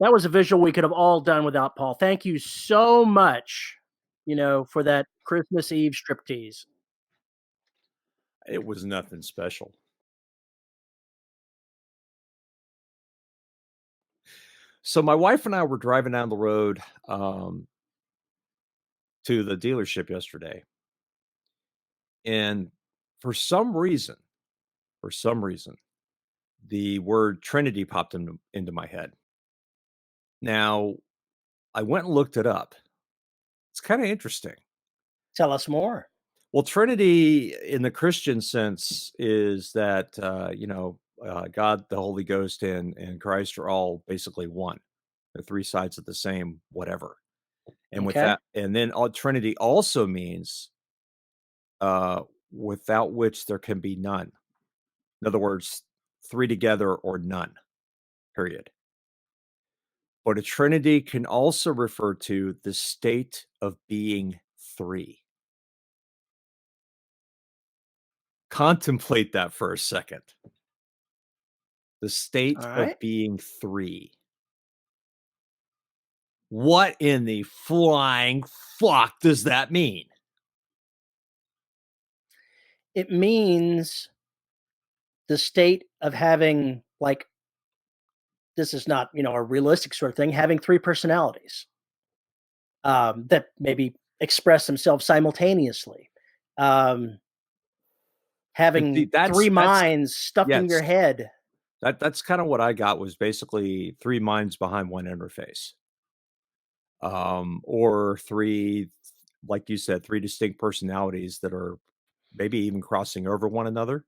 That was a visual we could have all done without Paul. Thank you so much, for that Christmas Eve striptease. It was nothing special. So my wife and I were driving down the road to the dealership yesterday, and for some reason, for some reason, the word Trinity popped into my head. Now, I went and looked it up. It's kind of interesting. Tell us more. Well, Trinity in the Christian sense is that God, the Holy Ghost, and Christ are all basically one. They're three sides of the same whatever. And with Okay. that, and then Trinity also means without which there can be none. In other words, three together or none. Period. But a Trinity can also refer to the state of being three. Contemplate that for a second. The state All of right. being three. What in the flying fuck does that mean? It means the state of having, like, this is not, a realistic sort of thing, having three personalities that maybe express themselves simultaneously. Um, And see, having three that's minds stuffed in your yes. head. That's kinda what I got was basically 3 minds behind one interface. Or 3, like you said, 3 distinct personalities that are maybe even crossing over one another.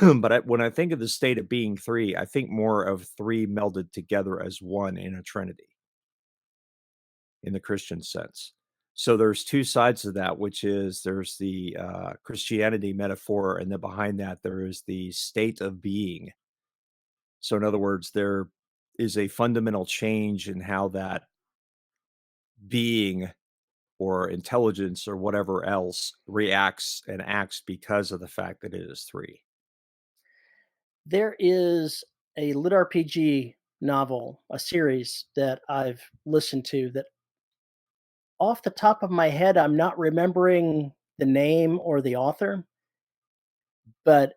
But when I think of the state of being 3, I think more of 3 melded together as one in a trinity, in the Christian sense. So there's 2 sides to that, which is there's the, Christianity metaphor, and then behind that, there is the state of being. So in other words, there is a fundamental change in how that being or intelligence or whatever else reacts and acts because of the fact that it is 3. There is a lit RPG novel, a series that I've listened to that off the top of my head, I'm not remembering the name or the author, but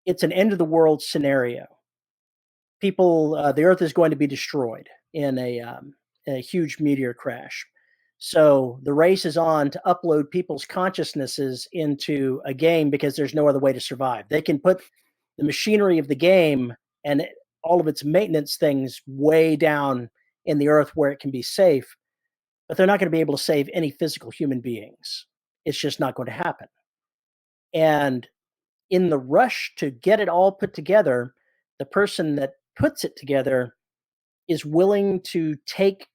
it's an end of the world scenario. The Earth is going to be destroyed in a huge meteor crash. So the race is on to upload people's consciousnesses into a game because there's no other way to survive. They can put the machinery of the game and all of its maintenance things way down in the Earth where it can be safe, but they're not going to be able to save any physical human beings. It's just not going to happen. And in the rush to get it all put together, the person that puts it together is willing to take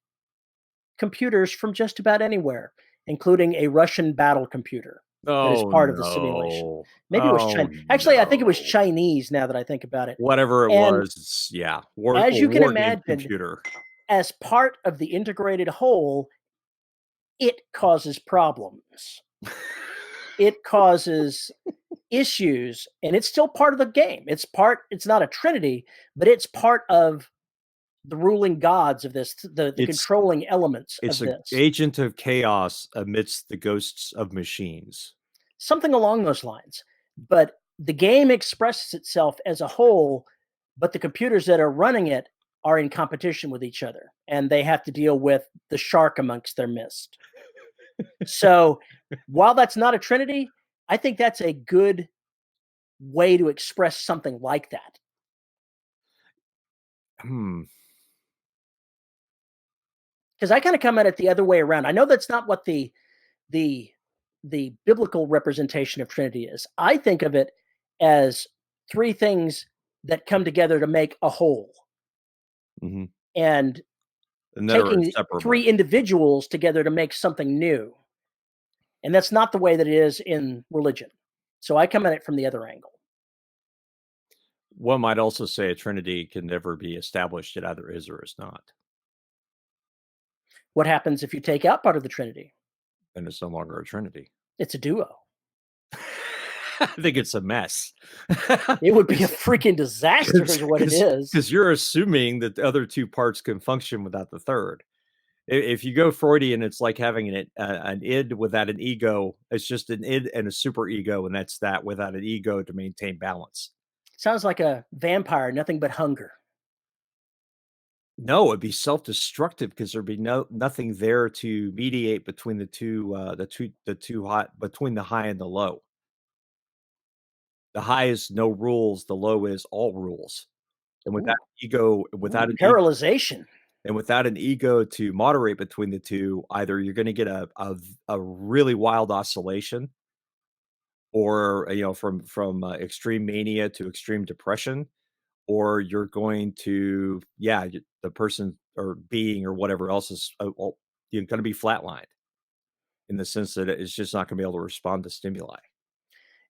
computers from just about anywhere, including a Russian battle computer that is Oh, part of the simulation. no. Maybe it was Oh, China. Actually, I think it was no. Chinese now that I think about it. Whatever it And was, yeah, as you can war game imagine, computer. as part of the integrated whole, it causes problems. It causes issues, and it's still part of the game. It's not a trinity, but it's part of the ruling gods of this, the It's controlling elements it's of a this. agent of chaos amidst the ghosts of machines. Something along those lines. But the game expresses itself as a whole, but the computers that are running it are in competition with each other, and they have to deal with the shark amongst their midst. So, while that's not a trinity, I think that's a good way to express something like that. Hmm. Because I kind of come at it the other way around. I know that's not what the the biblical representation of Trinity is. I think of it as three things that come together to make a whole, Mhm. and And that are taking inseparable. three individuals together to make something new. And that's not the way that it is in religion. So I come at it from the other angle. One might also say a trinity can never be established. It either is or is not, What happens if you take out part of the Trinity? and it's no longer a trinity. It's a duo. I think it's a mess. It would be a freaking disaster is what it is. Because you're assuming that the other 2 parts can function without the 3rd. If you go Freudian, it's like having an id without an ego. It's just an id and a super ego, and that's that without an ego to maintain balance. Sounds like a vampire, nothing but hunger. No, it'd be self-destructive because 'cause there'd be nothing there to mediate between the 2 hot between the high and the low. The high is no rules, the low is all rules. And Ooh, ooh, without an ego paralyzation. and without an ego to moderate between the 2, either you're gonna get a really wild oscillation or, extreme mania to extreme depression, or you're going to the person or being or whatever else is, you're gonna be flatlined in the sense that it's just not gonna be able to respond to stimuli.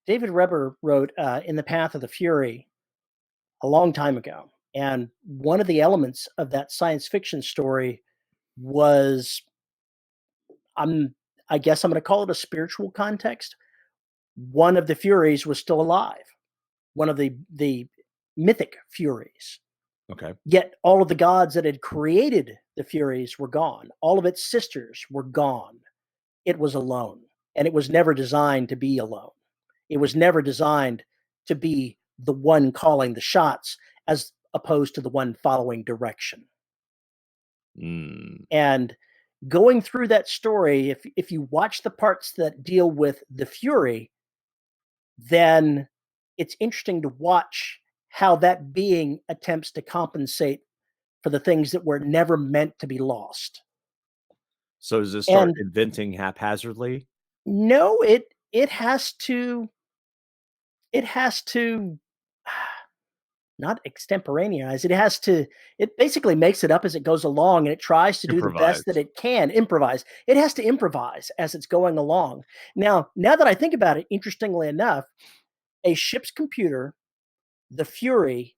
David Reber wrote In the Path of the Fury a long time ago. And one of the elements of that science fiction story was, I'm, I guess I'm going to call it a spiritual context. One of the Furies was still alive, one of the mythic Furies. Okay. Yet all of the gods that had created the Furies were gone. All of its sisters were gone. It was alone, and it was never designed to be alone. It was never designed to be the one calling the shots as opposed to the one following direction. Mm. And going through that story, if you watch the parts that deal with the Fury, then it's interesting to watch how that being attempts to compensate for the things that were never meant to be lost. So does this start And inventing haphazardly? no, it has to not extemporaneous. It basically makes it up as it goes along, and it tries to do the best that Improvise. it can improvise. It has to improvise as it's going along. Now that I think about it, interestingly enough, a ship's computer, the Fury,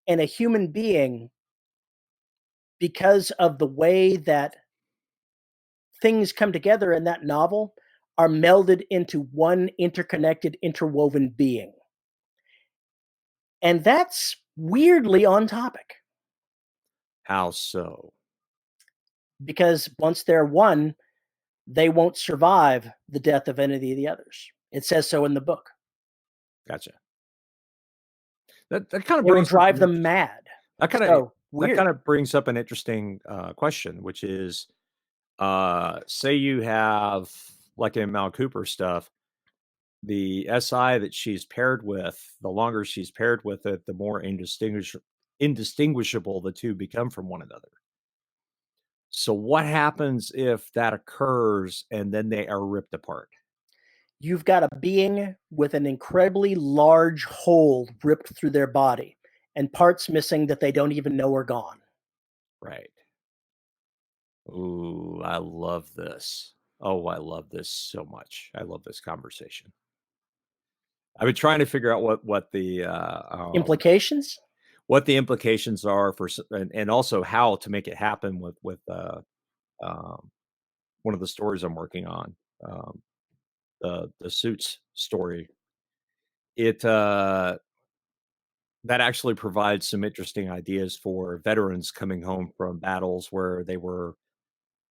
and a human being, because of the way that things come together in that novel, are melded into one interconnected, interwoven being. And that's weirdly on topic How so? because once they're one, they won't survive the death of any of the others. It says so in the book. Gotcha. That kinda It'll brings up drive an them interest mad. that kinda So that weird. kinda brings up an interesting, question, which is, say you have, like in Mal Cooper stuff, the SI that she's paired with, the longer she's paired with it, the more indistinguishable the 2 become from one another. So what happens if that occurs and then they are ripped apart? You've got a being with an incredibly large hole ripped through their body and parts missing that they don't even know are gone. Right. Ooh, I love this. Oh, I love this so much. I love this conversation. I've been trying to figure out Implications? what the implications are for and also how to make it happen with um, one of the stories I'm working on, um, the Suits story. It that actually provides some interesting ideas for veterans coming home from battles where they were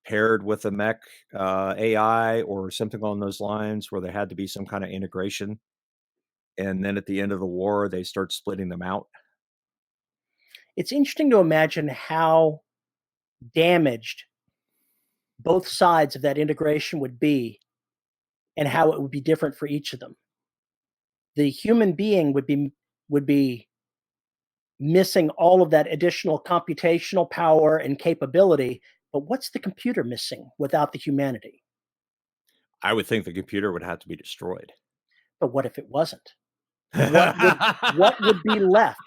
paired with a mech AI or something along those lines, where there had to be some kind of integration. And then at the end of the war, they start splitting them out. It's interesting to imagine how damaged both sides of that integration would be and how it would be different for each of them. The human being would be missing all of that additional computational power and capability, but what's the computer missing without the humanity? I would think the computer would have to be destroyed. But what if it wasn't? What would be left?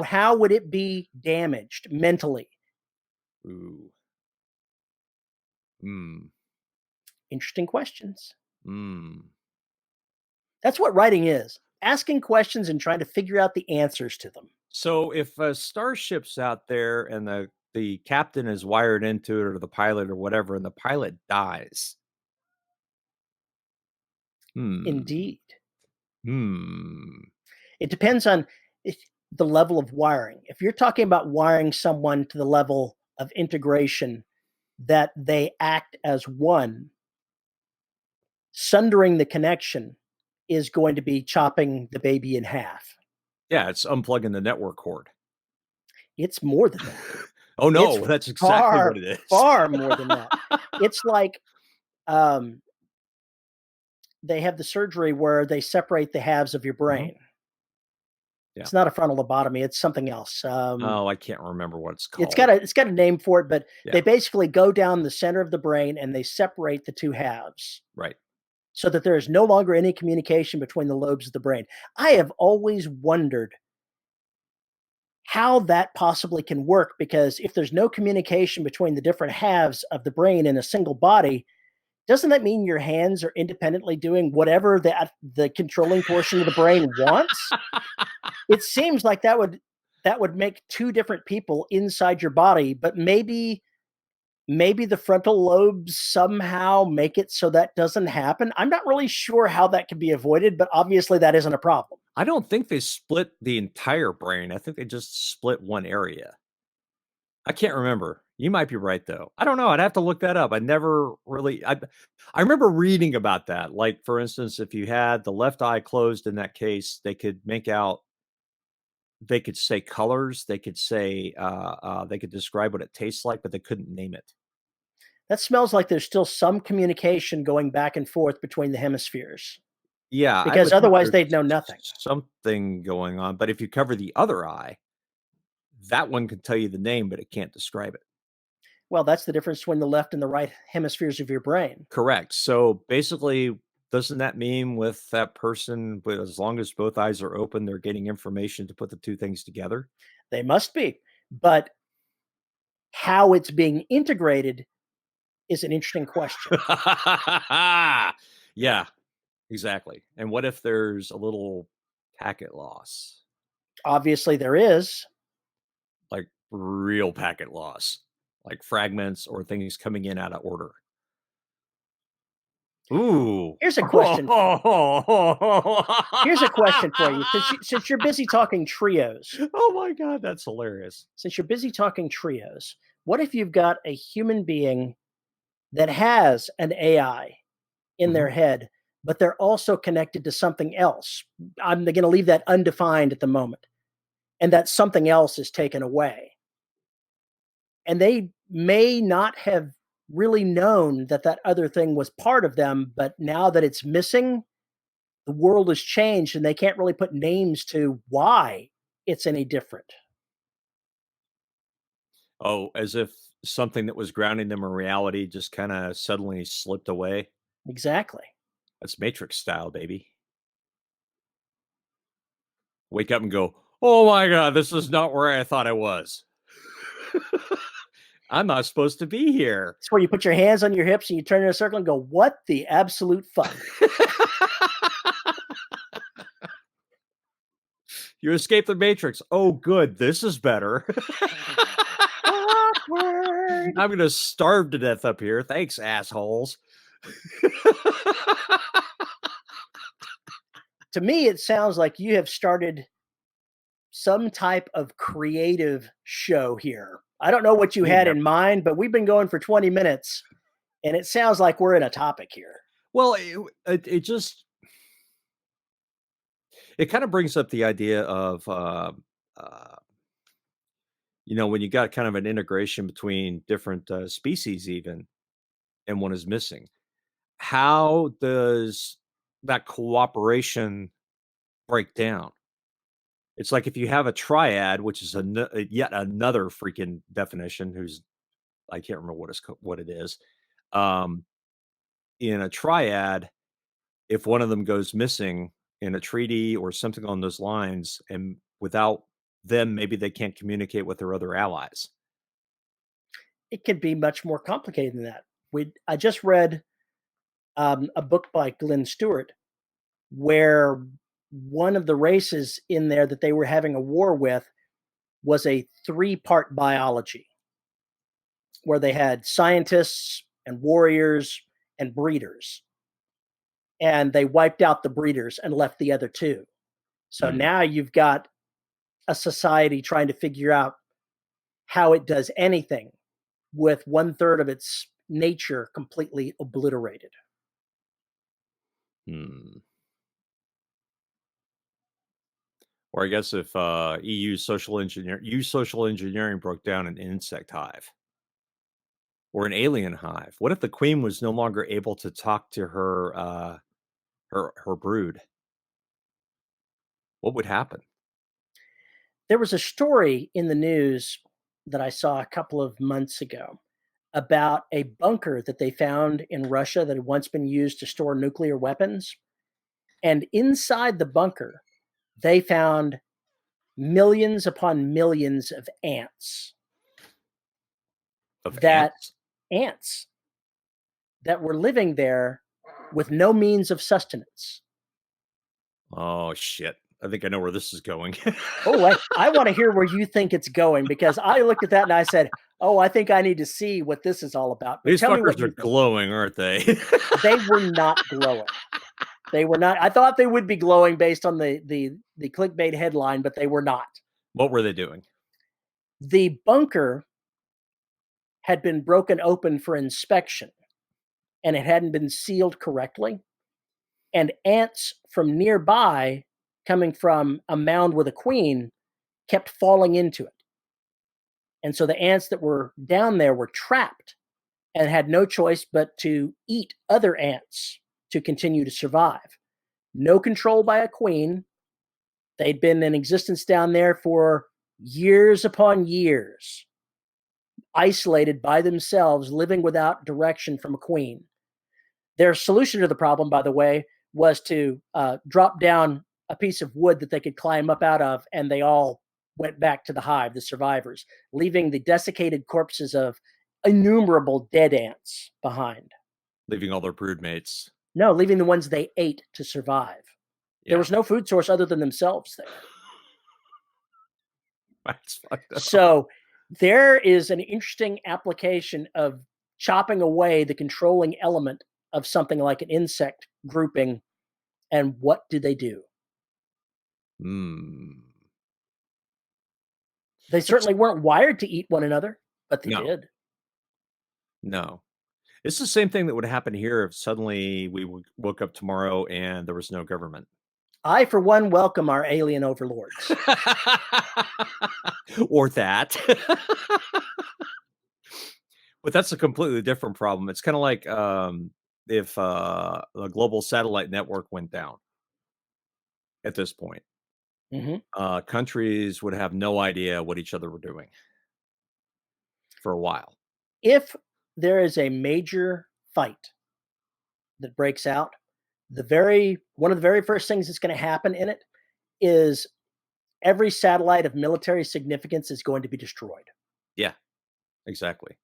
How would it be damaged mentally? Ooh. Mm. Interesting questions. Mm. That's what writing is. Asking questions and trying to figure out the answers to them. So if a starship's out there and the captain is wired into it or the pilot or whatever, and the pilot dies. Hmm. Indeed. Hmm. It depends on the level of wiring. If you're talking about wiring someone to the level of integration that they act as one, sundering the connection is going to be chopping the baby in half. Yeah, it's unplugging the network cord. It's more than that. Oh, It's no, that's exactly what far, it is. far more than that. It's like um, they have the surgery where they separate the halves of your Mhm. brain. Yeah. It's not a frontal lobotomy; it's something else. Oh, I can't remember what it's It's got called. a name for it, but Yeah, they basically go down the center of the brain and they separate the two halves right. so that there is no longer any communication between the lobes of the brain. I have always wondered how that possibly can work, because if there's no communication between the different halves of the brain in a single body, doesn't that mean your hands are independently doing whatever the controlling portion of the brain wants? It seems like that would make two different people inside your body, but maybe the frontal lobes somehow make it so that doesn't happen. I'm not really sure how that can be avoided, but obviously that isn't a problem. I don't think they split the entire brain. I think they just split one area. I can't remember. You might be right though. I don't know. I'd have to look that up. I never really I remember reading about that. Like for instance, if you had the left eye closed in that case, they could make out they could say colors, they could say they could describe what it tastes like, but they couldn't name it. That smells like there's still some communication going back and forth between the hemispheres, Yeah, I because would think otherwise there's they'd know nothing. something going on, but if you cover the other eye, that one can tell you the name, but it can't describe it. Well, that's the difference between the left and the right hemispheres of your brain. Correct. So basically, doesn't that mean with that person, but as long as both eyes are open, they're getting information to put the two things together? They must be. But how it's being integrated is an interesting question. Yeah, exactly. And what if there's a little packet loss? Obviously, there is. Like real packet loss, like fragments or things coming in out of order. Ooh. Here's a question. Here's a question for you. Since you're busy talking trios, Oh my god, that's hilarious. what if you've got a human being that has an AI in Mhm. their head, but they're also connected to something else? I'm going to leave that undefined at the moment. And that something else is taken away. And they may not have really known that that other thing was part of them, but now that it's missing, the world has changed and they can't really put names to why it's any different. Oh, as if something that was grounding them in reality just kinda suddenly slipped away. Exactly. That's Matrix style, baby. Wake up and go, "Oh my god, this is not where I thought I was. I'm not supposed to be here." It's where you put your hands on your hips and you turn in a circle and go, "What the absolute fuck?" You escaped the Matrix. Oh, good. This is better. Awkward. I'm gonna starve to death up here. Thanks, assholes. To me, it sounds like you have started some type of creative show here. I don't know what you You had never in mind, but we've been going for 20 minutes and it sounds like we're in a topic here. well, it just it kinda brings up the idea of, uh, when you got kind of an integration between different, species even, and one is missing. How does that cooperation break down? It's like if you have a triad, which is yet another freaking definition who's I can't remember what it is. Um, in a triad, if one of them goes missing in a treaty or something on those lines, and without them, maybe they can't communicate with their other allies. It can be much more complicated than that. I just read a book by Glenn Stewart where one of the races in there that they were having a war with was a three-part biology, where they had scientists and warriors and breeders. and they wiped out the breeders and left the other two. So now you've got a society trying to figure out how it does anything with 1/3 of its nature completely obliterated. Or I guess if EU social engineering broke down an insect hive or an alien hive, what if the queen was no longer able to talk to her brood? What would happen? There was a story in the news that I saw a couple of months ago about a bunker that they found in Russia that had once been used to store nuclear weapons. And inside the bunker, they found millions upon millions of ants. Of That ants? ants that were living there with no means of sustenance. Oh shit! I think I know where this is going. Oh, I want to hear where you think it's going, because I looked at that and I said, "Oh, I think I need to see what this is all about." But These tell me fuckers what are you think. glowing, aren't they? They were not glowing. They were not. I thought they would be glowing based on the clickbait headline, but they were not. What were they doing? The bunker had been broken open for inspection, and it hadn't been sealed correctly. And ants from nearby, coming from a mound with a queen, kept falling into it. And so the ants that were down there were trapped and had no choice but to eat other ants to continue to survive. No control by a queen. They'd been in existence down there for years upon years, isolated by themselves, living without direction from a queen. Their solution to the problem, by the way, was to drop down a piece of wood that they could climb up out of, and they all went back to the hive, the survivors, leaving the desiccated corpses of innumerable dead ants behind. Leaving all their broodmates. No, leaving the ones they ate to survive. Yeah. There was no food source other than themselves there. That's fucked up. So there is an interesting application of chopping away the controlling element of something like an insect grouping. And what do they do? They certainly weren't wired to eat one another, but they did. No. It's the same thing that would happen here if suddenly we woke up tomorrow and there was no government. I, for one, welcome our alien overlords. Or that. But that's a completely different problem. It's kind of like if the global satellite network went down at this point. Countries would have no idea what each other were doing for a while. If there is a major fight that breaks out, one of the very first things that's going to happen in it is every satellite of military significance is going to be destroyed. Yeah, exactly.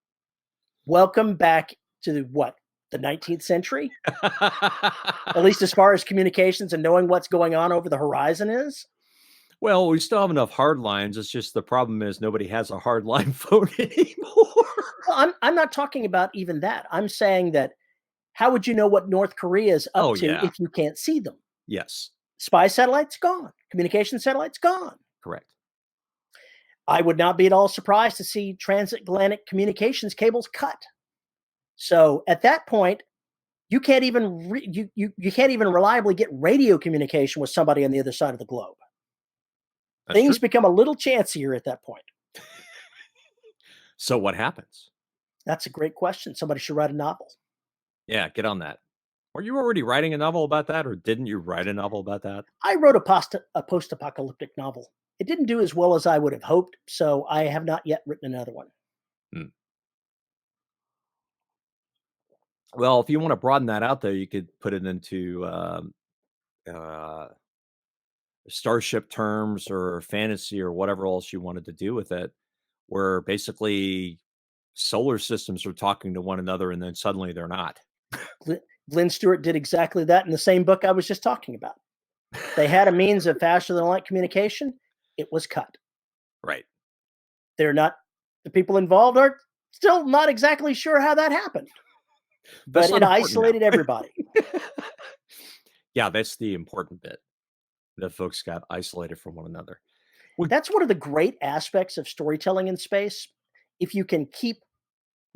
Welcome back to the 19th century? At least as far as communications and knowing what's going on over the horizon is? Well, we still have enough hard lines. It's just the problem is nobody has a hard line phone anymore. Well, I'm not talking about even that. I'm saying that how would you know what North Korea is up to if you can't see them? Yes. Spy satellites gone. Communication satellites gone. Correct. I would not be at all surprised to see transatlantic communications cables cut. So at that point, you can't even you can't even reliably get radio communication with somebody on the other side of the globe. Things become a little chancier at that point. So what happens? That's a great question. Somebody should write a novel. Yeah, get on that. Were you already writing a novel about that, or didn't you write a novel about that? I wrote a post-apocalyptic novel. It didn't do as well as I would have hoped, so I have not yet written another one. Well, if you want to broaden that out, though, you could put it into starship terms or fantasy or whatever else you wanted to do with it, where basically solar systems are talking to one another and then suddenly they're not. Glenn Stewart did exactly that in the same book I was just talking about. They had a means of faster than light communication. It was cut. Right. The people involved are still not exactly sure how that happened. But it isolated everybody. Yeah, that's the important bit, that folks got isolated from one another. We That's one of the great aspects of storytelling in space. If you can keep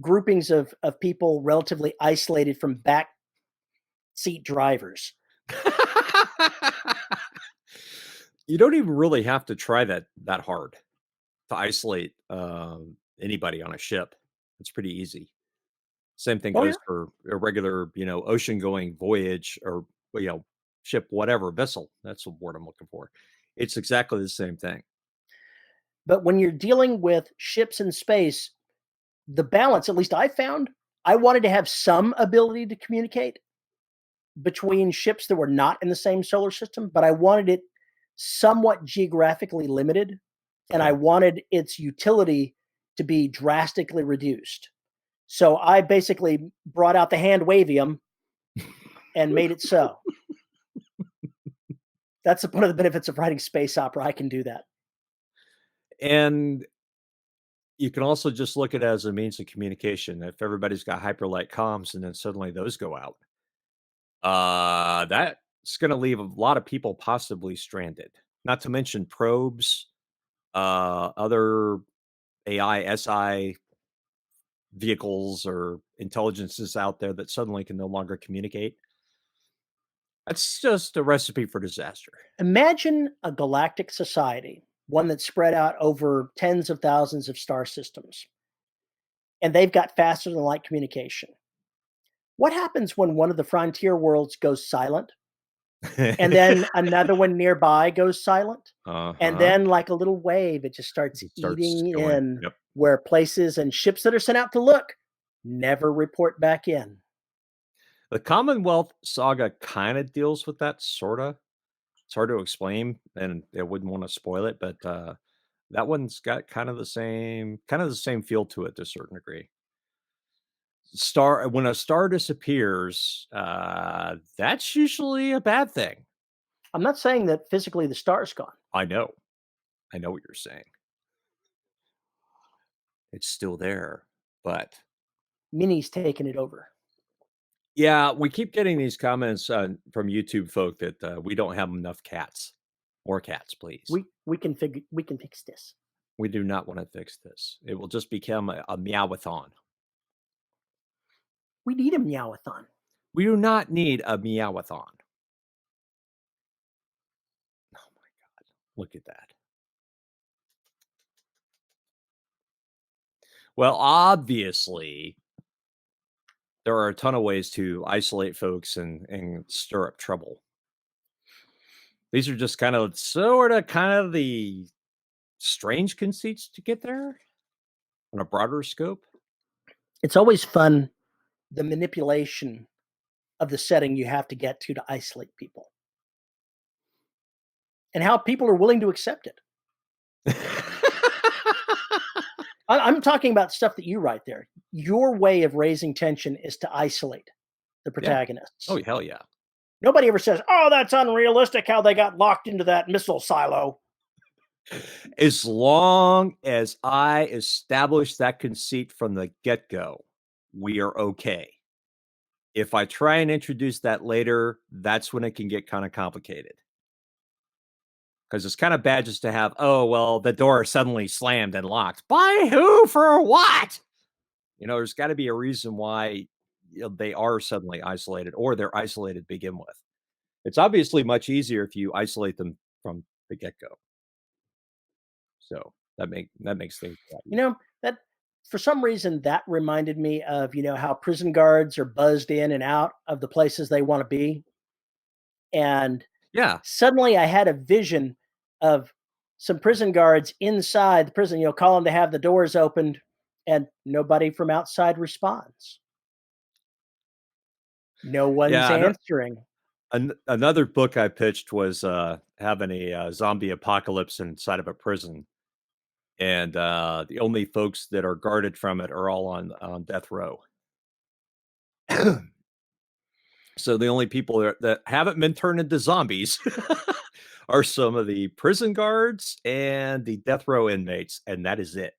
groupings of people relatively isolated from back seat drivers. You don't even really have to try that hard to isolate, anybody on a ship. It's pretty easy. Same thing Oh, yeah. goes for a regular, ocean-going voyage or, ship, whatever, vessel. That's the word I'm looking for. It's exactly the same thing. But when you're dealing with ships in space, the balance, at least I found, I wanted to have some ability to communicate between ships that were not in the same solar system, but I wanted it somewhat geographically limited, and I Okay. wanted its utility to be drastically reduced. So I basically brought out the hand wavium and made it so. That's one of the benefits of writing space opera. I can do that. And you can also just look at it as a means of communication. If everybody's got hyperlight comms and then suddenly those go out, that's gonna leave a lot of people possibly stranded. Not to mention probes, other AI, SI vehicles or intelligences out there that suddenly can no longer communicate. That's just a recipe for disaster. Imagine a galactic society, one that's spread out over tens of thousands of star systems, and they've got faster than light communication. What happens when one of the frontier worlds goes silent, and then another one nearby goes silent? And Uh-huh. then, like a little wave, it just starts It starts eating going, in yep. where places and ships that are sent out to look never report back in. The Commonwealth saga kinda deals with that, sorta. It's hard to explain, and I wouldn't wanna spoil it, but, that one's got kind of the same feel to it to a certain degree. Star When a star disappears, that's usually a bad thing. I'm not saying that physically the star's gone. I know. I know what you're saying. It's still there, but Minnie's taken it over. yeah, we keep getting these comments, from YouTube folk that, we don't have enough cats. More cats, please. We can fix this. We do not wanna fix this. It will just become a meowathon. We need a meowathon. We do not need a meowathon. Oh my god, look at that. Well, obviously, there are a ton of ways to isolate folks and stir up trouble. These are just kind of the strange conceits to get there on a broader scope. It's always fun, the manipulation of the setting you have to get to isolate people and how people are willing to accept it. I'm talking about stuff that you write there. Your way of raising tension is to isolate the Yeah. Oh, protagonists. hell yeah. Nobody ever says, "Oh, that's unrealistic how they got locked into that missile silo." As long as I establish that conceit from the get-go, we are okay. If I try and introduce that later, that's when it can get kinda complicated. Because it's kinda bad just to have, "Oh, well, the door suddenly slammed and locked." By who? For what? There's gotta be a reason why, they are suddenly isolated or they're isolated to begin with. It's obviously much easier if you isolate them from the get-go. So, that makes things a lot You easier. know, that for some reason that reminded me of, how prison guards are buzzed in and out of the places they want to be. And Yeah. suddenly I had a vision of some prison guards inside the prison, calling to have the doors opened, and nobody from outside responds. No one's Yeah, answering. another book I pitched was, having a, zombie apocalypse inside of a prison, and, the only folks that are guarded from it are all on death row. So the only people that haven't been turned into zombies are some of the prison guards and the death row inmates, and that is it.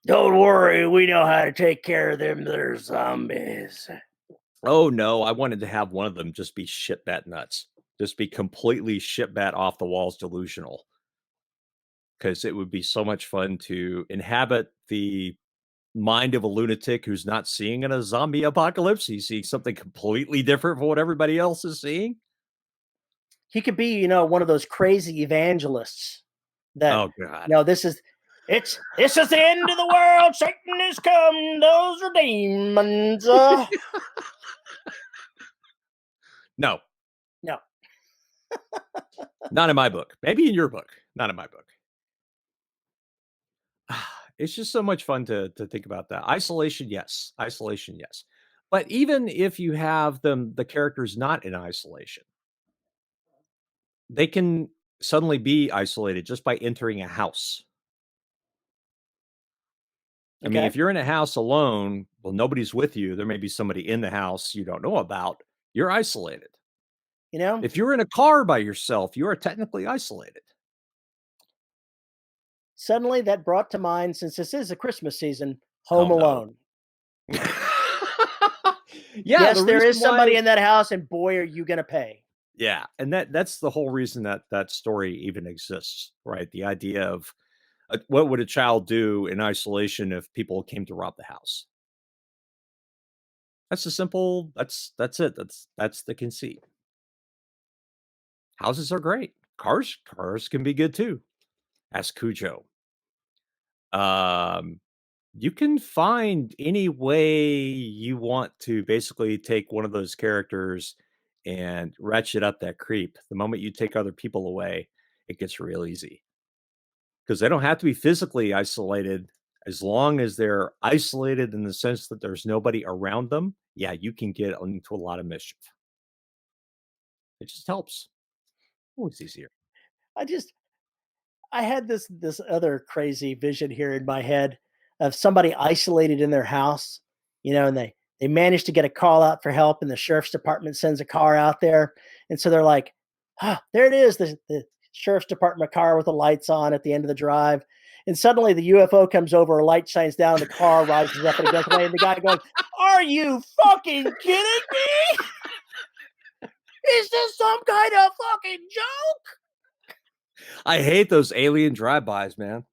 Don't worry, we know how to take care of them. They're zombies. Oh, no, I wanted to have one of them just be shit bat nuts. Just be completely shit bat off the walls delusional. Because it would be so much fun to inhabit the mind of a lunatic who's not seeing in a zombie apocalypse. He's seeing something completely different from what everybody else is seeing. He could be, one of those crazy evangelists that, Oh, God. this is this is the end of the world. Satan has come. Those are demons. No, No, not in my book. Maybe in your book. Not in my book. It's just so much fun to think about that. Isolation, yes. Isolation, yes. But even if you have the characters not in isolation, they can suddenly be isolated just by entering a house. I mean, okay. if you're in a house alone, well, nobody's with you. There may be somebody in the house you don't know about. You're isolated. You know, If you're in a car by yourself, you are technically isolated. suddenly that brought to mind, since this is a Christmas season, Oh Home no. Alone. Yeah, the Yes, there reason is why. somebody in that house, and boy, are you going to pay. Yeah, and that's the whole reason that story even exists, right? The idea of what would a child do in isolation if people came to rob the house? That's a simple. That's it. That's the conceit. Houses are great. Cars can be good too. Ask Cujo. Um, you can find any way you want to basically take one of those characters and ratchet up that creep. The moment you take other people away, it gets real easy because they don't have to be physically isolated. As long as they're isolated in the sense that there's nobody around them, yeah, you can get into a lot of mischief. It just helps. Always easier. I just I had this other crazy vision here in my head of somebody isolated in their house, and they managed to get a call out for help, and the sheriff's department sends a car out there, and so they're like, ah, there it is, the sheriff's department car with the lights on at the end of the drive, and suddenly the UFO comes over, a light shines down, and the car rises up and it goes away, and the guy goes, "Are you fucking kidding me? Is this some kind of fucking joke?" I hate those alien drive-bys, man.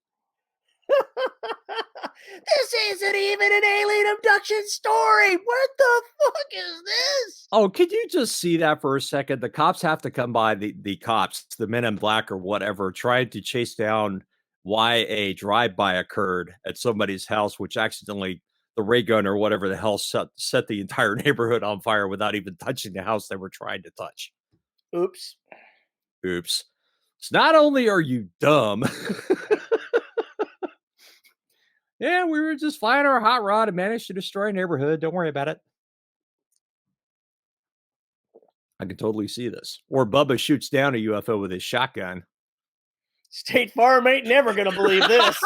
This isn't even an alien abduction story. What the fuck is this? Oh, could you just see that for a second? The cops have to come by, the cops, the men in black or whatever, trying to chase down why a drive-by occurred at somebody's house, which accidentally the ray gun or whatever the hell set the entire neighborhood on fire without even touching the house they were trying to touch. Oops. Oops. So not only are you dumb, yeah, we were just flying our hot rod and managed to destroy a neighborhood. Don't worry about it. I can totally see this. Or Bubba shoots down a UFO with his shotgun. State Farm ain't never going to believe this.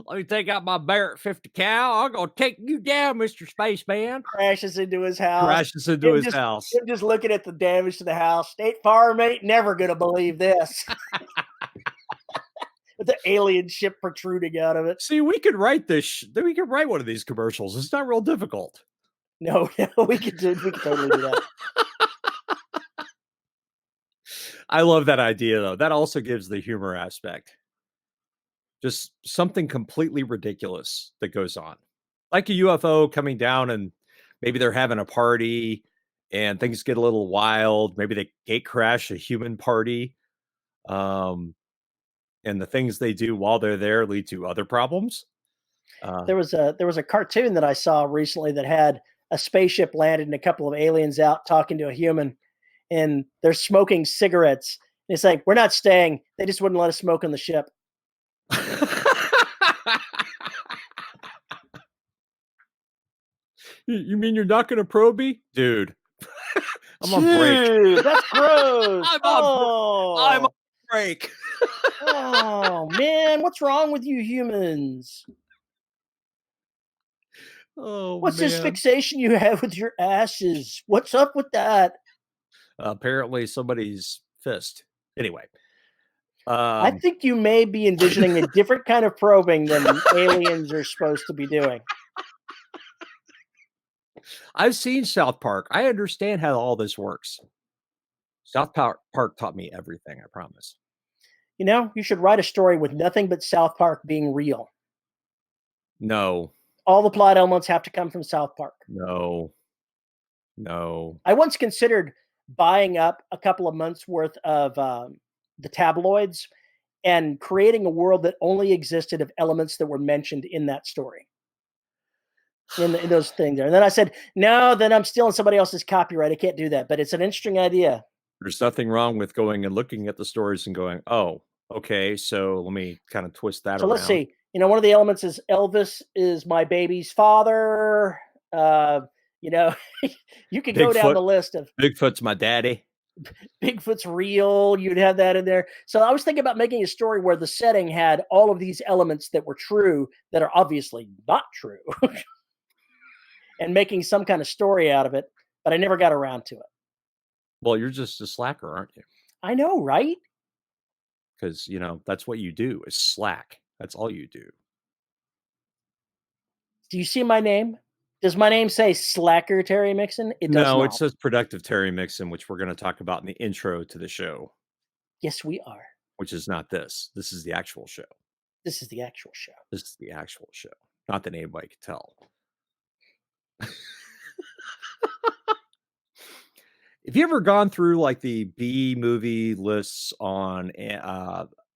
Let me take out my Barrett 50 cal. I'm gonna take you down, Mr. Spaceman. Crashes into his house. Crashes into Him his just, house. him just looking at the damage to the house. State Farm ain't never going to believe this. With the alien ship protruding out of it. See, we could write this. We could write one of these commercials. It's not real difficult. No, we could totally do that. I love that idea, though. That also gives the humor aspect. Just something completely ridiculous that goes on. Like a UFO coming down and maybe they're having a party and things get a little wild. Maybe they gate crash a human party. And the things they do while they're there lead to other problems. There was a cartoon that I saw recently that had a spaceship landed and a couple of aliens out talking to a human, and they're smoking cigarettes. And it's like, we're not staying. They just wouldn't let us smoke on the ship. You mean you're not going to probe me? Dude, I'm on break. Dude, that's gross. I'm on break. Oh man, what's wrong with you humans? Oh, What's this man. fixation you have with your asses? What's up with that? Apparently somebody's fist. Anyway, I Um, think you may be envisioning a different kind of probing than aliens are supposed to be doing. I've seen South Park. I understand how all this works. South Park taught me everything, I promise. You know, you should write a story with nothing but South Park being real. No, All the plot elements have to come from South Park. no, no. I once considered buying up a couple of months worth of the tabloids and creating a world that only existed of elements that were mentioned in that story, in those things there. And then I said, no, then I'm stealing somebody else's copyright. I can't do that. But it's an interesting idea. There's nothing wrong with going and looking at the stories and going, "Oh, okay, so let me kinda twist that So let's around." see. You know, one of the elements is Elvis is my baby's father. Uh, you know, you could go down Bigfoot the list of Bigfoot's my daddy. Bigfoot's real. You'd have that in there. So I was thinking about making a story where the setting had all of these elements that were true that are obviously not true and making some kind of story out of it. But I never got around to it. Well, you're just a slacker, aren't you? I know, right? Because that's what you do is slack. That's all you do. Do you see my name? Does my name say Slacker Terry Mixon? It does No, it not. says productive Terry Mixon, which we're gonna talk about in the intro to the show, Yes, we are. which is not this. This is the actual show. This is the actual show. This is the actual show. Not that anybody could tell. Have you ever gone through, like, the B movie lists on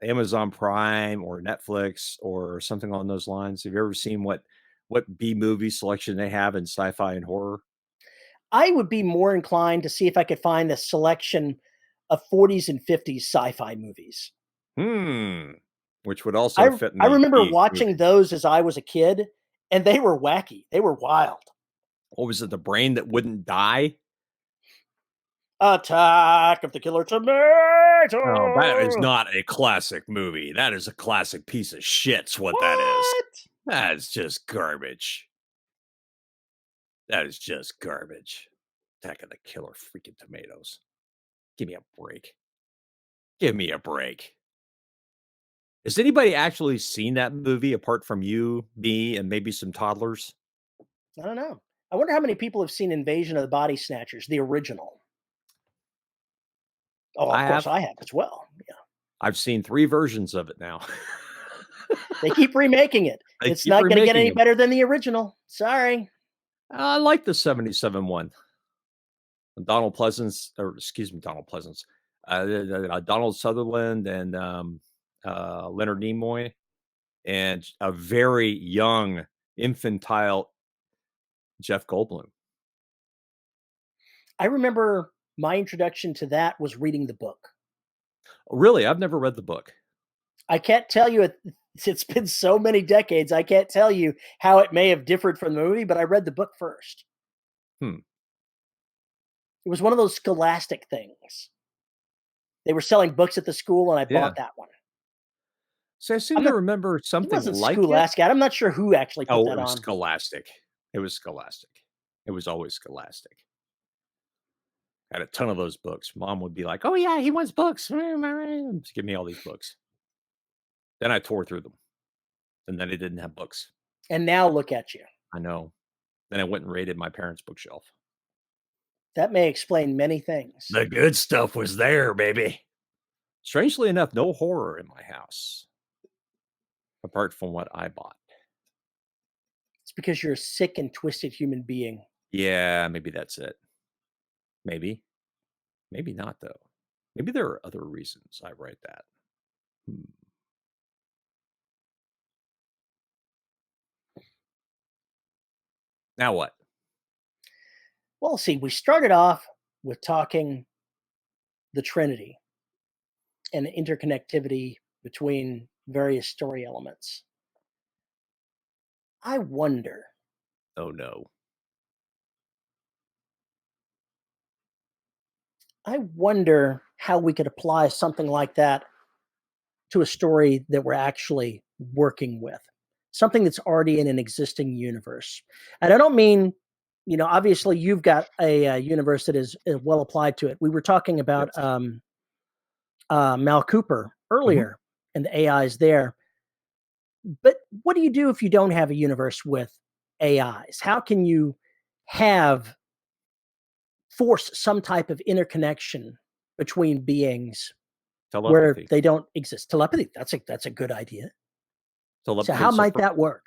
Amazon Prime or Netflix or something along those lines? Have you ever seen what B movie selection they have in sci-fi and horror? I would be more inclined to see if I could find a selection of 40s and 50s sci-fi movies. Hmm. Which would also I fit in I the remember B watching movie. those as I was a kid, and they were wacky. They were wild. What was it? The Brain That Wouldn't Die? Attack of the Killer Oh, that is Tomato. not a classic movie. That is a classic piece of shit's what that is. What? That's just garbage. That is just garbage. Attack of the Killer freaking Tomatoes. Give me a break. Give me a break. Has anybody actually seen that movie apart from you, me, and maybe some toddlers? I don't know. I wonder how many people have seen Invasion of the Body Snatchers, the original. Oh, of I course have. I have as well. Yeah. I've seen 3 versions of it now. They keep remaking it. They It's keep not going to get remaking any them. better than the original. Sorry. I like the '77 one. Donald Pleasance, or excuse me, Donald Pleasance, Donald Sutherland and Leonard Nimoy, and a very young, infantile Jeff Goldblum. I remember my introduction to that was reading the book. Really, I've never read the book. I can't tell you it's been so many decades. I can't tell you how it may have differed from the movie, but I read the book first. Hmm. It was one of those scholastic things. They were selling books at the school, and I Yeah. bought that one. So I seem I'm to not. remember It something wasn't like it. scholastic. I'm not sure who actually put Oh, that it was on. Scholastic. It was Scholastic. It was always Scholastic. I had a ton of those books. Mom would be like, "Oh yeah, he wants books. Give me all these books." Then I tore through them, and then I didn't have books. And now look at you. I know. Then I went and raided my parents' bookshelf. That may explain many things. The good stuff was there, baby. Strangely enough, no horror in my house, apart from what I bought. It's because you're a sick and twisted human being. Yeah, maybe that's it. Maybe. Maybe not, though. Maybe there are other reasons I write that. Hmm. Now what? Well, see, we started off with talking the Trinity and the interconnectivity between various story elements. I wonder, Oh, no. I wonder how we could apply something like that to a story that we're actually working with, something that's already in an existing universe. And I don't mean, obviously you've got a, universe that is well applied to it. We were talking about Yes. Mal Cooper earlier and the AI is there. But what do you do if you don't have a universe with AIs? How can you have force some type of interconnection between beings where Telepathy. they don't exist? Telepathy. That's a good idea. So Telepathy how is a might that work?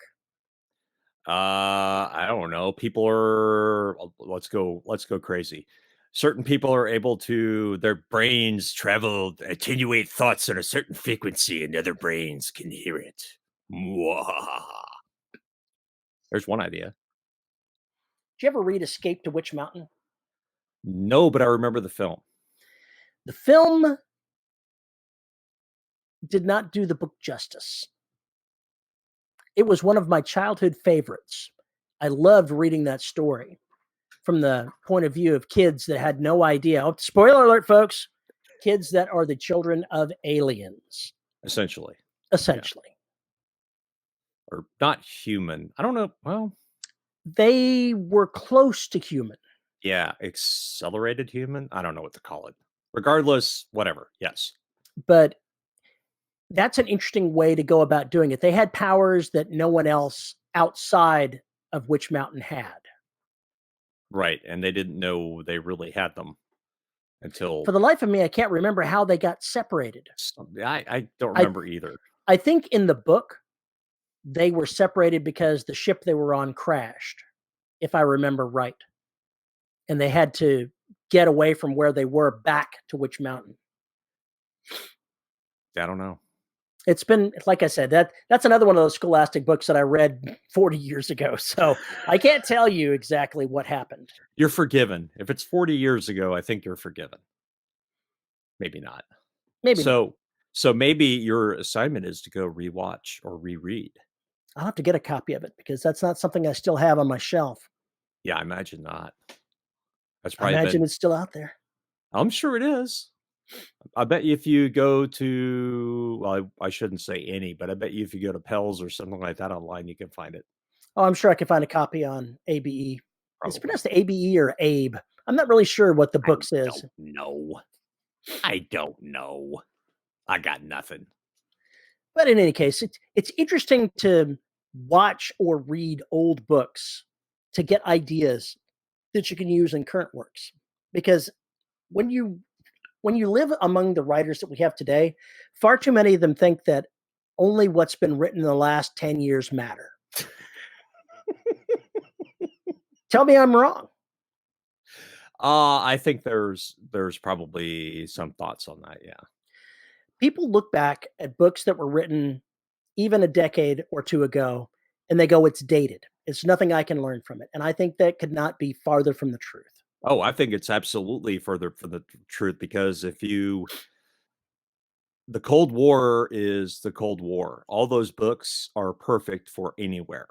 I don't know. People are let's go crazy. Certain people are able to their brains travel, attenuate thoughts at a certain frequency, and other brains can hear it. Mwahaha. There's one idea. Did you ever read Escape to Witch Mountain? No, but I remember the film. The film did not do the book justice. It was one of my childhood favorites. I loved reading that story from the point of view of kids that had no idea. Oh, spoiler alert, folks. Kids that are the children of aliens, Essentially. Yeah. essentially. Or not human. I don't know. Well, They were close to human, yeah, accelerated human. I don't know what to call it. Regardless, whatever. Yes. but that's an interesting way to go about doing it. They had powers that no one else outside of Witch Mountain had. Right. And they didn't know they really had them until For the life of me, I can't remember how they got separated. I don't I remember either. I think in the book they were separated because the ship they were on crashed, if I remember right. And they had to get away from where they were back to Witch Mountain. I don't know. It's been, like I said, that's another one of those scholastic books that I read 40 years ago. So I can't tell you exactly what happened. You're forgiven. If it's 40 years ago, I think you're forgiven. Maybe not. Maybe not. So maybe your assignment is to go rewatch or reread. I'll have to get a copy of it because that's not something I still have on my shelf. Yeah, I imagine not. That's I probably imagine been it's still out there. I'm sure it is. I bet you if you go to well, I shouldn't say any, but I bet you if you go to Pell's or something like that online, you can find it. Oh, I'm sure I can find a copy on ABE. Is it Probably. pronounced ABE or Abe? I'm not really sure what the I book says. don't know. I don't know. I got nothing. But in any case, it's interesting to watch or read old books to get ideas that you can use in current works. Because when you live among the writers that we have today, far too many of them think that only what's been written in the last 10 years matter. Tell me I'm wrong. I think there's probably some thoughts on that, yeah. People look back at books that were written even a decade or two ago and they go, it's dated. It's nothing I can learn from it. And I think that could not be farther from the truth. Oh, I think it's absolutely further from the truth because if you the Cold War is the Cold War. All those books are perfect for anywhere.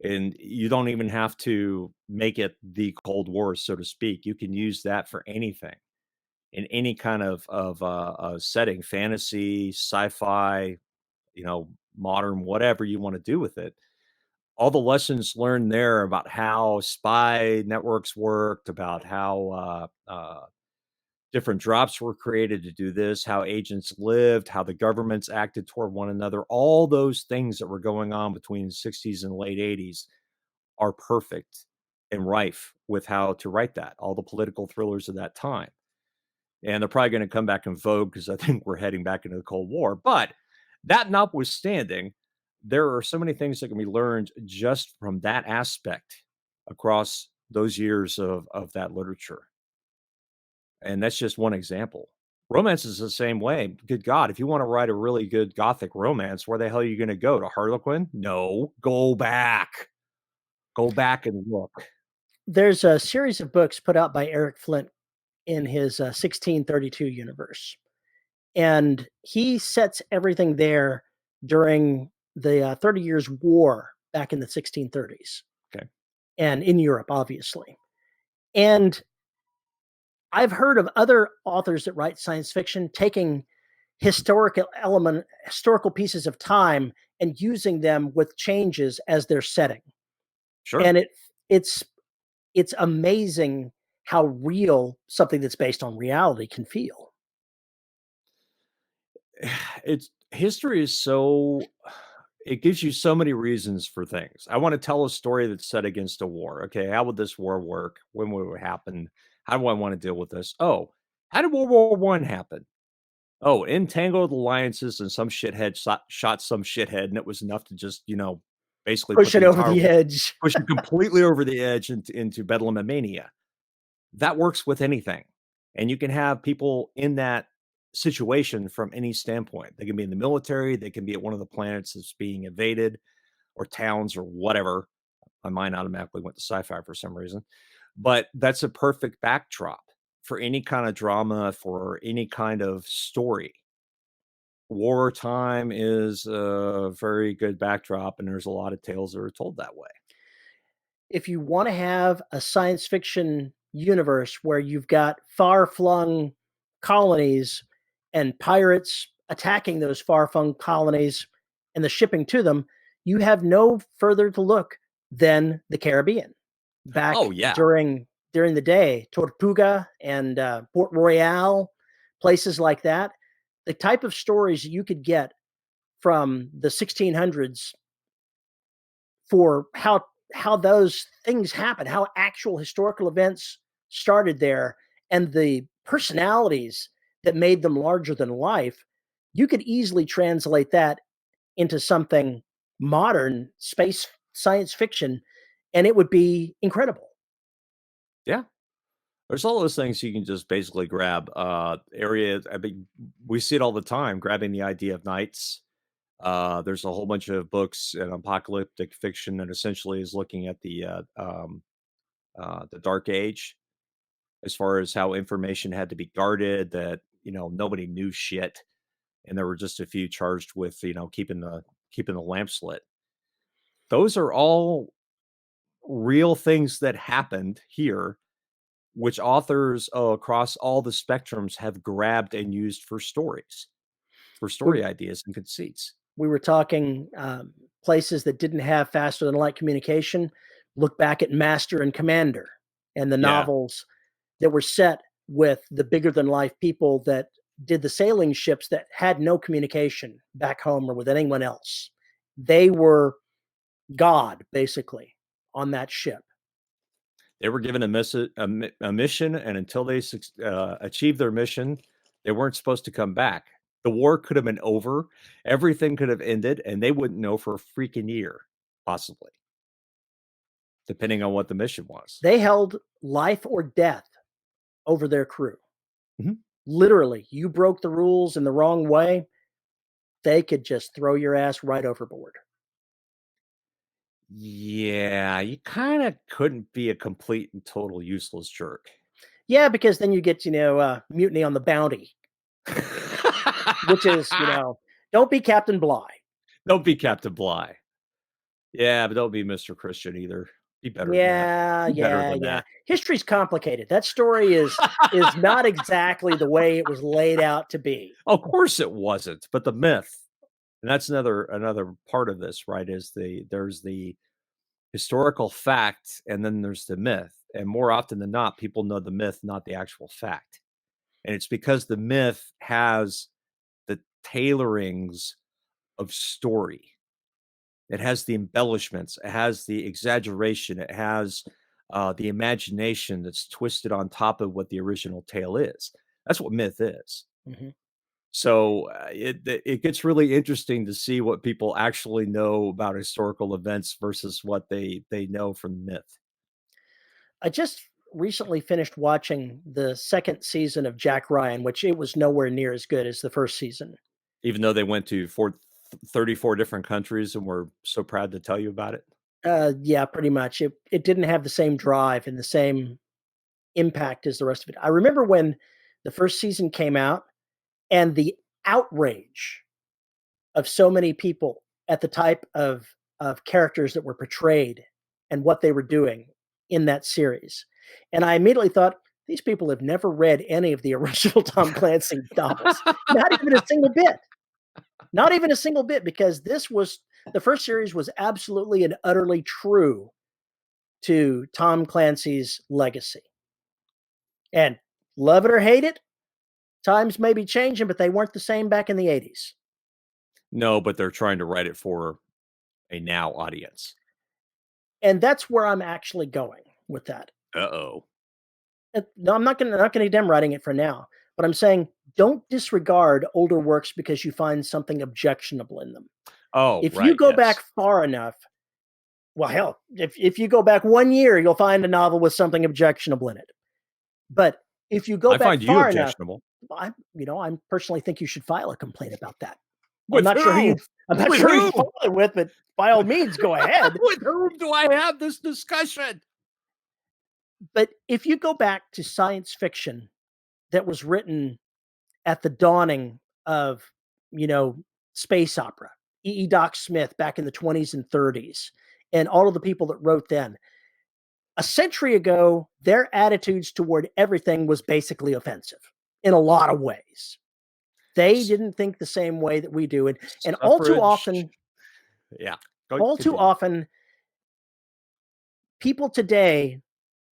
And you don't even have to make it the Cold War, so to speak. You can use that for anything in any kind of setting, fantasy, sci-fi, modern, whatever you want to do with it. All the lessons learned there about how spy networks worked, about how different drops were created to do this, how agents lived, how the governments acted toward one another. All those things that were going on between the 60s and late 80s are perfect and rife with how to write that, all the political thrillers of that time. And they're probably going to come back in vogue because I think we're heading back into the Cold War. But that notwithstanding, there are so many things that can be learned just from that aspect across those years of that literature. And that's just one example. Romance is the same way. Good God, if you want to write a really good gothic romance, where the hell are you going to go? To Harlequin? No, go back. Go back and look. There's a series of books put out by Eric Flint in his 1632 universe. And he sets everything there during the 30 Years' War back in the 1630s. Okay. And in Europe, obviously. And I've heard of other authors that write science fiction taking historical pieces of time and using them with changes as their setting. Sure. And it's amazing how real something that's based on reality can feel. it's history is so it gives you so many reasons for things. I want to tell a story that's set against a war. Okay, how would this war work? When would it happen? How do I want to deal with this? Oh, how did World War One happen? Oh, entangled alliances and some shithead shot some shithead, and it was enough to just, basically put Push it the over entire the edge. push it completely over the edge into bedlam and mania. That works with anything, and you can have people in that situation from any standpoint. They can be in the military, they can be at one of the planets that's being invaded, or towns, or whatever. My mind automatically went to sci-fi for some reason, but that's a perfect backdrop for any kind of drama, for any kind of story. Wartime is a very good backdrop, and there's a lot of tales that are told that way. If you want to have a science fiction universe where you've got far flung colonies and pirates attacking those far flung colonies and the shipping to them, you have no further to look than the Caribbean. Oh, Back yeah. during the day, Tortuga and Port Royal, places like that, the type of stories you could get from the 1600s for how those things happen, how actual historical events started there, and the personalities that made them larger than life, you could easily translate that into something modern space science fiction, and it would be incredible. Yeah. There's all those things you can just basically grab, areas. I mean, we see it all the time, grabbing the idea of knights. There's a whole bunch of books and apocalyptic fiction that essentially is looking at the dark age, as far as how information had to be guarded, that, nobody knew shit, and there were just a few charged with, keeping the lamps lit. Those are all real things that happened here, which authors, across all the spectrums have grabbed and used for stories, for We story ideas and conceits. we were talking places that didn't have faster than light communication. Look back at Master and Commander and the Yeah, novels that were set with the bigger than life people that did the sailing ships that had no communication back home or with anyone else. They were God, basically, on that ship. they were given a mission, and until they achieved their mission, they weren't supposed to come back. The war could have been over, everything could have ended, and they wouldn't know for a freaking year, possibly, depending on what the mission was. They held life or death over their crew. Mhm. Literally, you broke the rules in the wrong way, they could just throw your ass right overboard. Yeah, you kinda couldn't be a complete and total useless jerk. Yeah, because then you get, mutiny on the bounty, which is, don't be Captain Bligh. Don't be Captain Bligh. Yeah, but don't be Mr. Christian either. Be better than that. Yeah, Be better yeah, than yeah. that. History's complicated. That story is not exactly the way it was laid out to be. Of course it wasn't, but the myth, and that's another part of this, right, is there's the historical fact, and then there's the myth, and more often than not, people know the myth, not the actual fact, and it's because the myth has the tailorings of story. It has the embellishments, it has the exaggeration, it has, the imagination that's twisted on top of what the original tale is. That's what myth is. Mhm. So, it gets really interesting to see what people actually know about historical events versus what they know from myth. I just recently finished watching the 2nd season of Jack Ryan, which it was nowhere near as good as the 1st season. Even though they went to 34 different countries and we're so proud to tell you about it. Yeah, pretty much. It didn't have the same drive and the same impact as the rest of it. I remember when the 1st season came out and the outrage of so many people at the type of characters that were portrayed and what they were doing in that series. And I immediately thought, these people have never read any of the original Tom Clancy novels. Not even a single bit. Not even a single bit, because this was the first series was absolutely and utterly true to Tom Clancy's legacy. And love it or hate it, Times may be changing, but they weren't the same back in the 80s. No, but they're trying to write it for a now audience. And that's where I'm actually going with that. Uh-oh. No, I'm not gonna condemn writing it for now, but I'm saying don't disregard older works because you find something objectionable in them. Oh, If you right, go back yes. far enough, well, hell, if you go back 1 year, you'll find a novel with something objectionable in it. But if you go I back find you far enough, objectionable. I personally think you should file a complaint about that. I'm With not sure who who? you'd I'm not With sure who you'd who? file it with, but by all means, go ahead. With whom do I have this discussion? But if you go back to science fiction that was written at the dawning of, you know, space opera, Doc Smith back in the 20s and 30s, and all of the people that wrote then, a century ago, their attitudes toward everything was basically offensive in a lot of ways. They S didn't think the same way that we do, and Suffrage. Yeah. Go all too continue. often, people today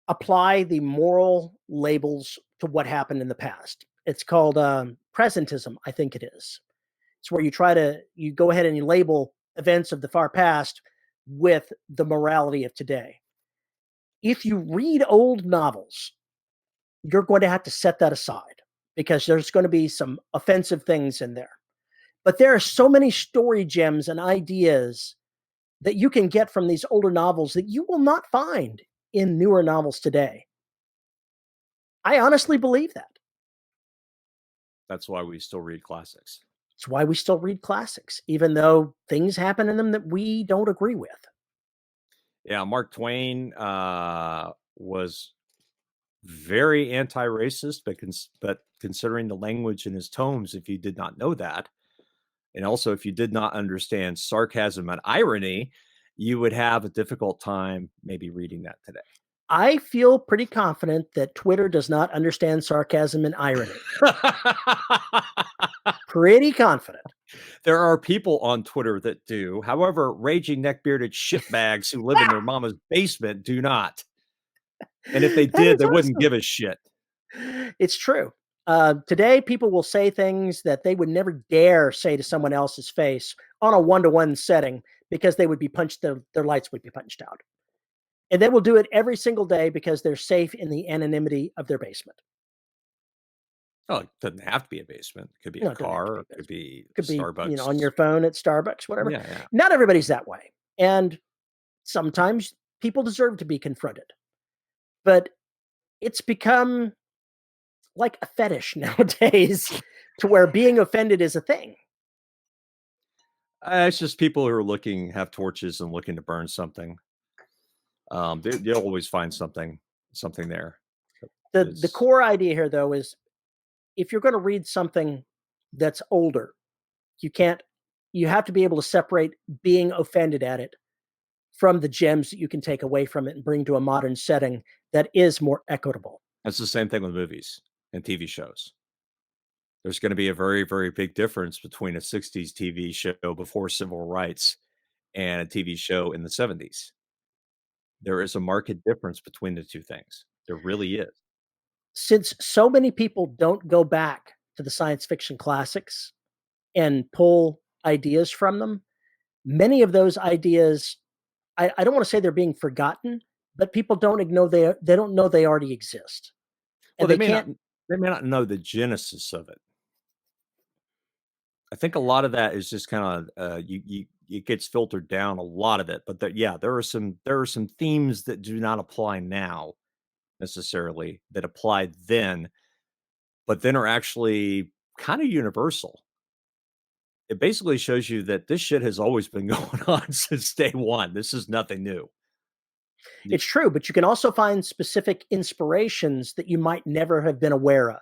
apply the moral labels to what happened in the past. It's called presentism, I think it is. It's where you go ahead and you label events of the far past with the morality of today. If you read old novels, you're going to have to set that aside because there's going to be some offensive things in there. But there are so many story gems and ideas that you can get from these older novels that you will not find in newer novels today. I honestly believe that. That's why we still read classics. It's why we still read classics, even though things happen in them that we don't agree with. Yeah, Mark Twain, was very anti-racist, but considering the language in his tomes, if you did not know that, and also if you did not understand sarcasm and irony, you would have a difficult time maybe reading that today. I feel pretty confident that Twitter does not understand sarcasm and irony. Pretty confident. There are people on Twitter that do. However, raging neck-bearded shitbags who live in their mama's basement do not. And if they That did, is they wouldn't awesome. give a shit. It's true. Today, people will say things that they would never dare say to someone else's face on a one-to-one setting because they would be punched. Their lights would be punched out, and they will do it every single day because they're safe in the anonymity of their basement. Oh, it doesn't have to be a basement. It could be a No, it doesn't have to car, be or a it could basement. be Could be, on Starbucks. your phone at Starbucks, whatever. Yeah, yeah. Not everybody's that way, and sometimes people deserve to be confronted. But it's become like a fetish nowadays to where being offended is a thing. It's just people who are have torches and looking to burn something. You'll always find something there. The It's core idea here though is if you're going to read something that's older, you can't you have to be able to separate being offended at it from the gems that you can take away from it and bring to a modern setting that is more equitable. It's the same thing with movies and TV shows. There's gonna be a very, very big difference between a '60s TV show before civil rights and a TV show in the '70s. There is a marked difference between the 2 things. There really is. Since so many people don't go back to the science fiction classics and pull ideas from them, many of those ideas, I don't want to say they're being forgotten, but people don't know they don't know they already exist. Well, And they can't they may not know the genesis of it. I think a lot of that is just kinda, you it gets filtered down, a lot of it, but yeah, there are some themes that do not apply now necessarily that applied then, but then are actually kinda universal. It basically shows you that this shit has always been going on since day one. This is nothing new. Y it's true, but you can also find specific inspirations that you might never have been aware of.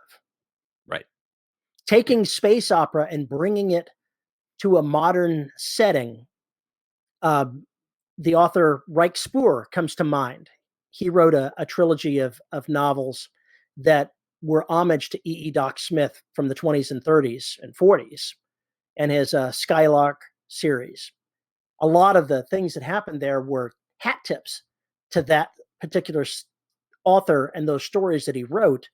Right. Y Taking space opera and bringing it to a modern setting, um, the author Reich Spoor comes to mind. He wrote a trilogy of novels that were homage to Doc Smith from the 20s and 30s and 40s and his Skylark series. A lot of the things that happened there were hat tips to that particular author and those stories that he wrote,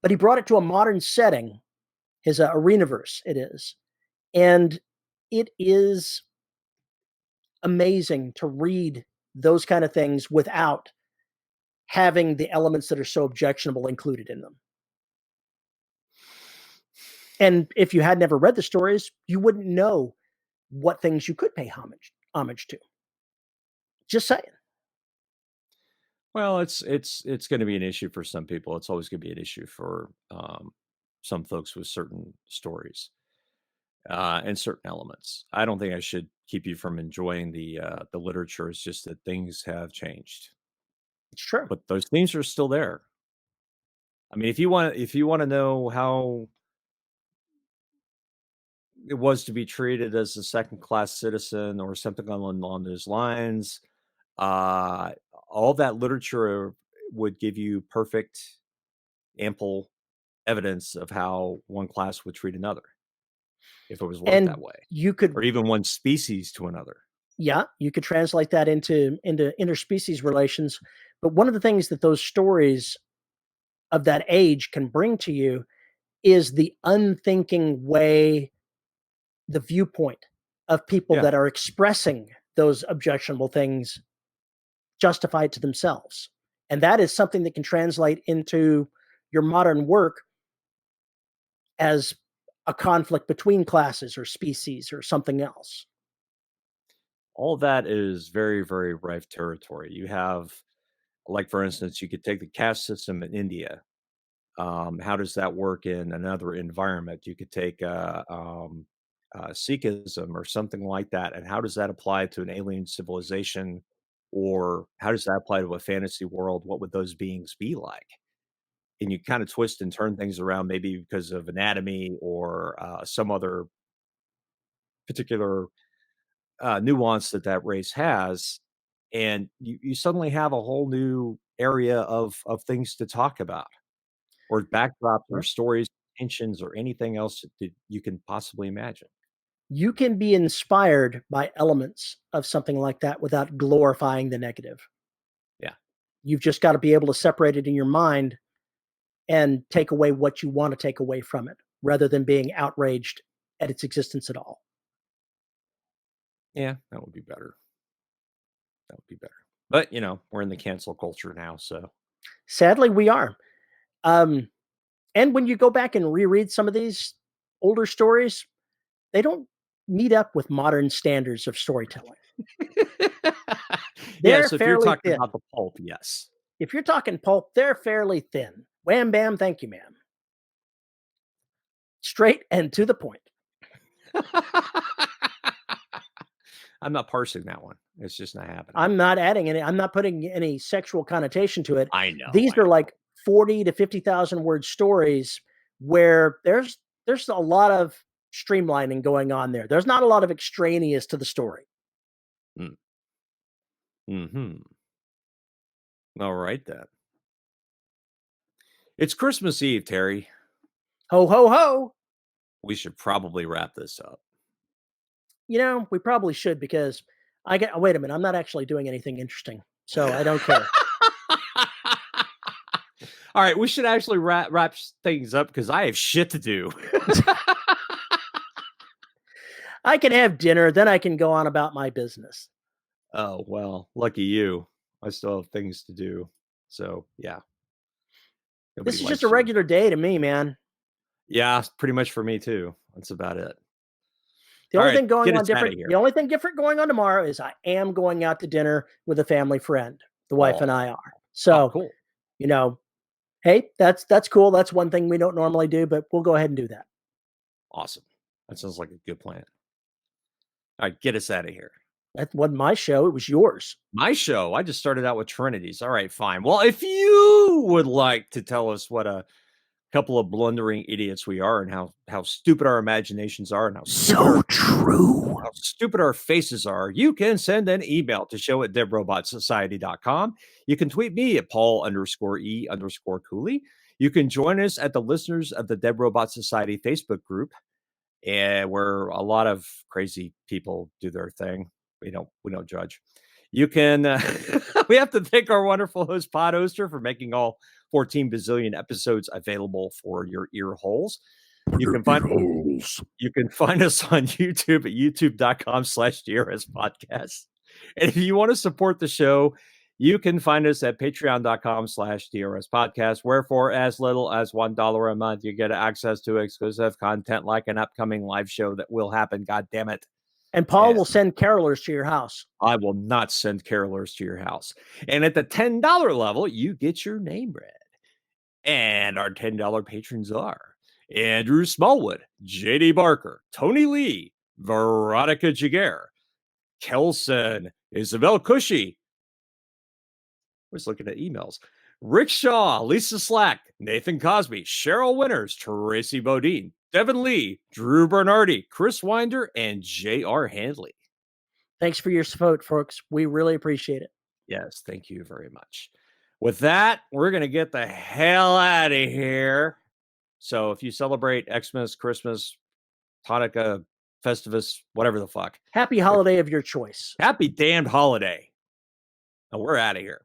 but he brought it to a modern setting his Arenaverse. It is, and it is amazing to read those kind of things without having the elements that are so objectionable included in them. And if you had never read the stories, you wouldn't know what things you could pay homage to. Just saying. Well, it's going to be an issue for some people. It's always going to be an issue for some folks with certain stories and certain elements. I don't think I should keep you from enjoying the literature. It's just that things have changed, It's true. but those themes are still there. I mean, if you want to know how it was to be treated as a second class citizen or something along those lines, uh, all that literature would give you perfect, ample evidence of how one class would treat another if it was worded that And way, you could, or even one species to another. yeah, you could translate that into interspecies relations. But one of the things that those stories of that age can bring to you is the unthinking way, the viewpoint of people Yeah, that are expressing those objectionable things justified to themselves. And that is something that can translate into your modern work as a conflict between classes or species or something else. all that is very, very rife territory. You have, like, for instance, you could take the caste system in India. How does that work in another environment? You could take Sikhism or something like that, and how does that apply to an alien civilization, or how does that apply to a fantasy world? What would those beings be like? And you kind of twist and turn things around, maybe because of anatomy or some other particular nuance that that race has, and you suddenly have a whole new area of things to talk about, or backdrops or Sure. stories, tensions, or anything else that you can possibly imagine. You can be inspired by elements of something like that without glorifying the negative. Yeah. You've just got to be able to separate it in your mind and take away what you want to take away from it rather than being outraged at its existence at all. Yeah, that would be better. That would be better. But, we're in the cancel culture now, so Sadly, we are. Um, and when you go back and reread some of these older stories, they don't meet up with modern standards of storytelling. yeah, They're so if you're fairly talking thin. about the pulp, yes. If you're talking pulp, they're fairly thin. Wham bam, thank you, ma'am. Straight and to the point. I'm not parsing that one. It's just not happening. I'm not putting any sexual connotation to it. I know, These I are know. like 40 to 50,000 word stories where there's a lot of streamlining going on there. There's not a lot of extraneous to the story. Mm. Mhm. Alright then. It's Christmas Eve, Terry. Ho ho ho. We should probably wrap this up. We probably should because I get wait a minute, I'm not actually doing anything interesting. So I don't care. Alright, we should actually wrap things up because I have shit to do. I can have dinner, then I can go on about my business. Oh, well, lucky you. I still have things to do. So, yeah, nobody This is just a likes you. regular day to me, man. Yeah, pretty much for me too. That's about it. The All only right, thing going get on us out of different here. the only thing different going on tomorrow is I am going out to dinner with a family friend. The wife and Oh, I are. oh, So, cool. you know, hey, that's cool. That's one thing we don't normally do, but we'll go ahead and do that. Awesome. That sounds like a good plan. All right, get us out of here. That wasn't my show, it was yours. My show, I just started out with Trinities. All right, fine. Well, if you would like to tell us what a couple of blundering idiots we are and how stupid our imaginations are and So true. how stupid our faces are, you can send an email to show@deadrobotsociety.com. You can tweet me at Paul_E_Cooley. You can join us at the listeners of the Dead Robot Society Facebook group, and where a lot of crazy people do their thing. We don't judge. You can we have to thank our wonderful host Pod Oster for making all 14 bazillion episodes available for your ear holes. You can find us on YouTube at youtube.com/DRS podcast. And if you want to support the show, you can find us at patreon.com/DRS podcast, where for as little as $1 a month, you get access to exclusive content like an upcoming live show that will happen. God damn it. And Paul And will send carolers to your house. I will not send carolers to your house. And at the $10 level, you get your name read. And our $10 patrons are Andrew Smallwood, JD Barker, Tony Lee, Veronica Jaguar, Kelson, Isabel Cushy. I was looking at emails. Rick Shaw, Lisa Slack, Nathan Cosby, Cheryl Winters, Tracy Bodine, Devin Lee, Drew Bernardi, Chris Winder, and J.R. Handley. Thanks for your support, folks. We really appreciate it. Yes, thank you very much. With that, we're going to get the hell out of here. So if you celebrate Xmas, Christmas, Hanukkah, Festivus, whatever the fuck. Happy holiday of your choice. Happy damned holiday. And we're out of here.